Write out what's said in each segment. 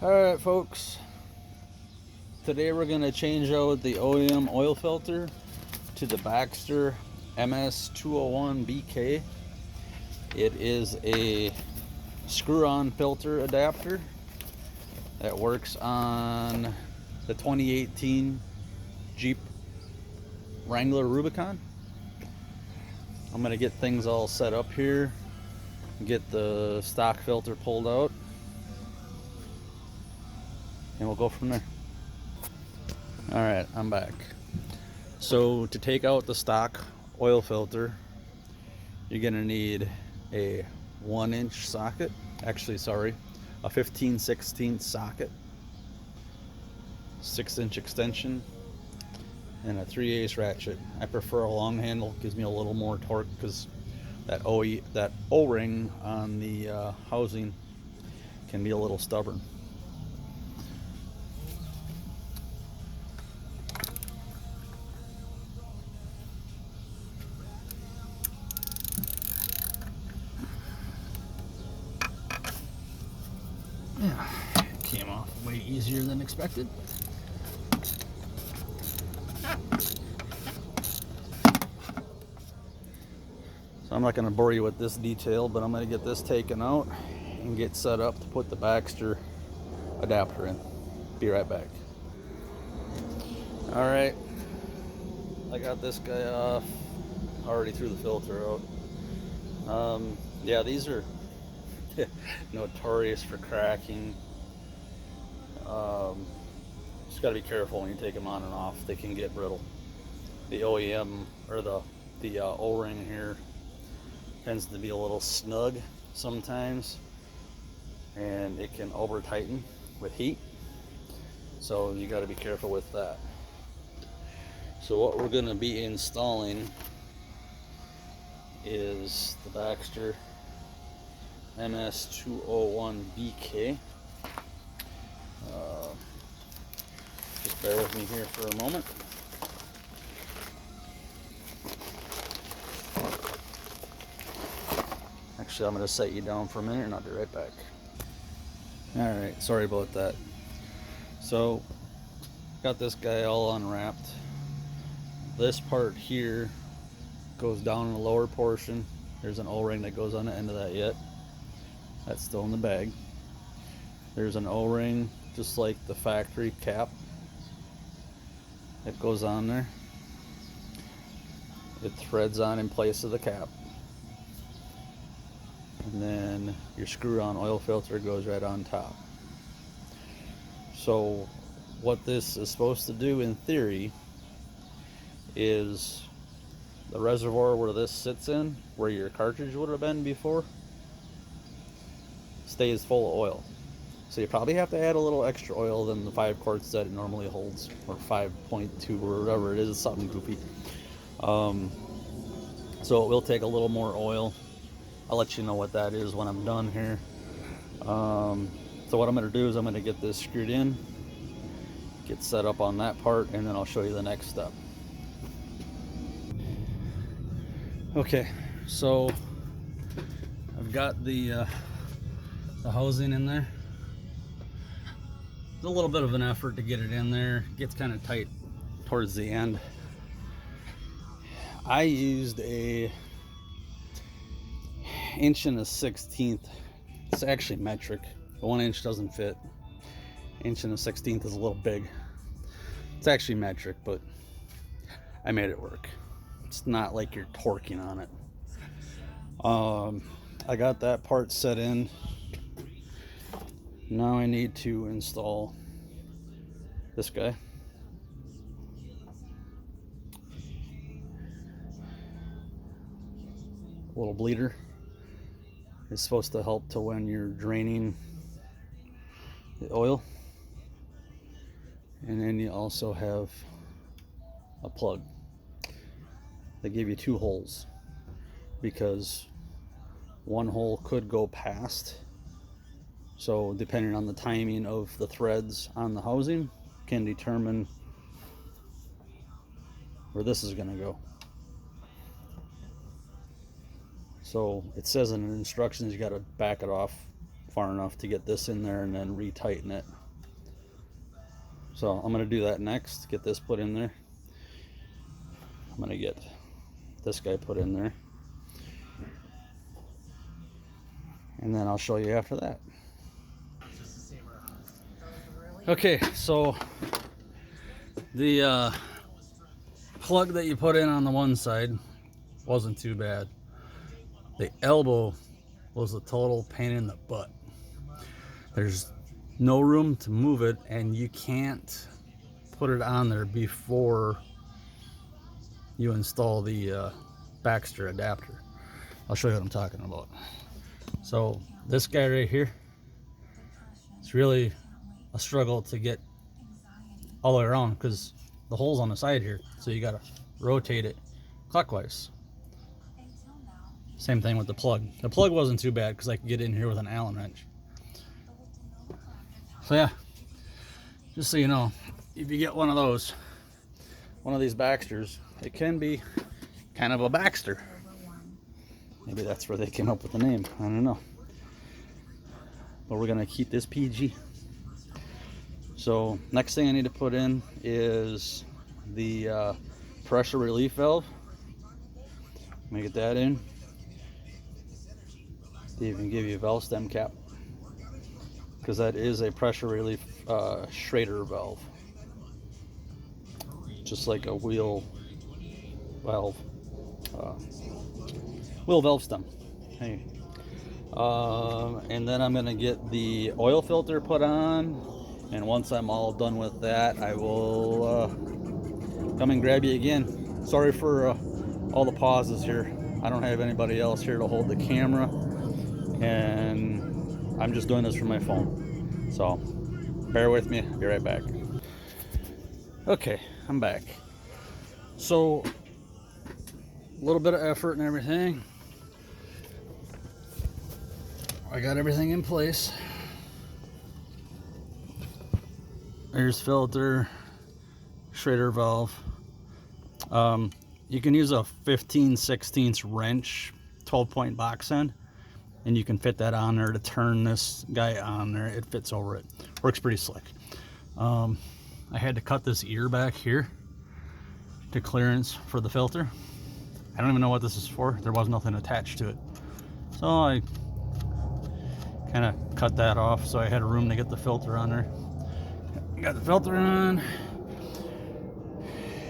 Alright folks, today we're going to change out the OEM oil filter to the Baxter MS-201-BK. It is a screw-on filter adapter that works on the 2018 Jeep Wrangler Rubicon. I'm going to get things all set up here, get the stock filter pulled out, and we'll go from there. Alright, I'm back. So to take out the stock oil filter, you're going to need a 1-inch socket, a 15/16 socket, 6-inch extension, and a 3/8 ratchet. I prefer a long handle, gives me a little more torque because that O-ring on the housing can be a little stubborn. Yeah, came off way easier than expected. So I'm not going to bore you with this detail, but I'm going to get this taken out and get set up to put the Baxter adapter in. Be right back. Alright, I got this guy off. Already threw the filter out. Yeah, these are notorious for cracking. Just got to be careful when you take them on and off. They can get brittle. The OEM or the O-ring here tends to be a little snug sometimes, and it can over tighten with heat, so you got to be careful with that. So what we're going to be installing is the Baxter MS-201-BK. Just bear with me here for a moment. Actually, I'm going to set you down for a minute and I'll be right back. Alright, sorry about that. So, got this guy all unwrapped. This part here goes down in the lower portion. There's an O-ring that goes on the end of that yet. That's still in the bag. There's an O-ring just like the factory cap that goes on there. It threads on in place of the cap. And then your screw-on oil filter goes right on top. So what this is supposed to do in theory is the reservoir where this sits in, where your cartridge would have been before, stays full of oil. So you probably have to add a little extra oil than the 5 quarts that it normally holds, or 5.2 or whatever it is. It's something goofy. So it will take a little more oil. I'll let you know what that is when I'm done here. So what I'm going to do is I'm going to get this screwed in, get set up on that part, and then I'll show you the next step. Okay, so I've got the housing in there. It's a little bit of an effort to get it in there. It gets kind of tight towards the end. I used a 1/16. It's actually metric. The 1 inch doesn't fit. 1/16 is a little big. It's actually metric, but I made it work. It's not like you're torquing on it. I got that part set in. Now I need to install this guy. A little bleeder. It's supposed to help to when you're draining the oil. And then you also have a plug. They give you 2 holes because one hole could go past. So depending on the timing of the threads on the housing can determine where this is going to go. So it says in the instructions you got to back it off far enough to get this in there and then retighten it. So I'm going to do that next, get this put in there. I'm going to get this guy put in there, and then I'll show you after that. Okay, so the plug that you put in on the one side wasn't too bad. The elbow was a total pain in the butt. There's no room to move it, and you can't put it on there before you install the Baxter adapter. I'll show you what I'm talking about. So this guy right here, it's really a struggle to get all the way around because the hole's on the side here, so you gotta rotate it clockwise. Same thing with the plug. The plug wasn't too bad because I could get in here with an Allen wrench. So yeah, just so you know, if you get one of those, one of these Baxters, it can be kind of a Baxter. Maybe that's where they came up with the name. I don't know. But we're gonna keep this PG. So next thing I need to put in is the pressure relief valve. Let me get that in. They even give you a valve stem cap, because that is a pressure relief Schrader valve, just like a wheel valve, wheel valve stem. Hey. And then I'm gonna get the oil filter put on, and once I'm all done with that, I will come and grab you again. Sorry for all the pauses here. I don't have anybody else here to hold the camera, and I'm just doing this from my phone, so bear with me. Be right back. Okay, I'm back. So a little bit of effort and everything. I got everything in place. There's filter, Schrader valve. You can use a 15/16 wrench, 12-point box end, and you can fit that on there to turn this guy on there. It fits over it. Works pretty slick. I had to cut this ear back here to clearance for the filter. I don't even know what this is for. There was nothing attached to it. So I kind of cut that off so I had room to get the filter on there. Got the filter on.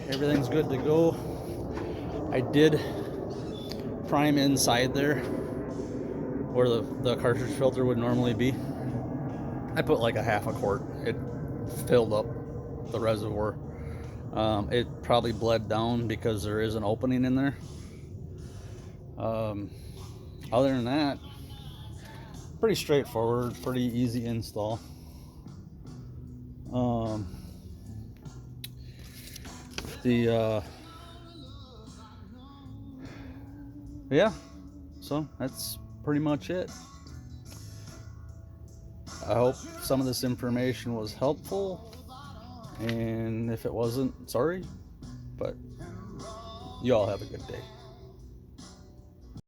Everything's good to go. I did prime inside there where the cartridge filter would normally be. I put like a half a quart. It filled up the reservoir. It probably bled down because there is an opening in there. Other than that, pretty straightforward, pretty easy install. Yeah, so that's pretty much it. I hope some of this information was helpful, and if it wasn't, sorry, but you all have a good day.